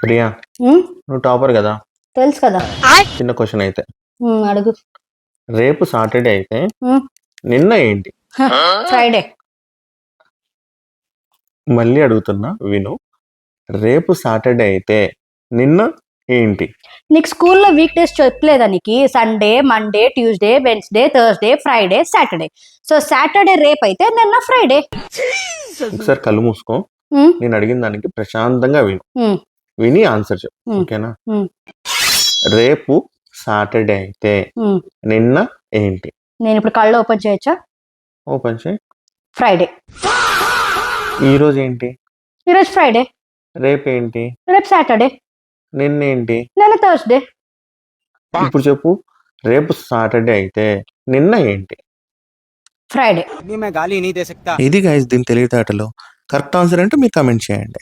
ప్రియా, ఉమ్, నువ్వు టాపర్ కదా. తెలుసు కదా. చిన్న క్వశ్చన్ అయితే, అడుగు. రేపు సాటర్డే అయితే నిన్న ఏంటి? ఫ్రైడే. మళ్ళీ అడుగుతున్నా విను. రేపు సాటర్డే అయితే నిన్న ఏంటి? నీకు స్కూల్లో వీక్ డేస్ చెప్పలేదా? నీకు Sunday, Monday, Tuesday, Wednesday, Thursday, Friday, Saturday. So Saturday రేపు అయితే నిన్న ఫ్రైడే. ఒకసారి కళ్ళు మూసుకో. నేను అడిగిన దానికి ప్రశాంతంగా విను. విని ఆన్సర్ చెప్పు, ఓకేనా? రేపు సాటర్డే అయితే నిన్న ఏంటి? నేను ఇప్పుడు కళ్ళు ఓపెన్ చేయొచ్చా? ఓపెన్ చేయి. ఫ్రైడే. ఈరోజు ఏంటి? ఈరోజు ఫ్రైడే. రేపు ఏంటి? రేపు సాటర్డే. నిన్న ఏంటి? నిన్న థర్స్డే. ఇప్పుడు చెప్పు, రేపు సాటర్డే అయితే నిన్న ఏంటి? ఫ్రైడే. ఇది గైస్ దీని తెలివితేటలు. కరెక్ట్ ఆన్సర్ అంటే మీరు కామెంట్ చేయండి.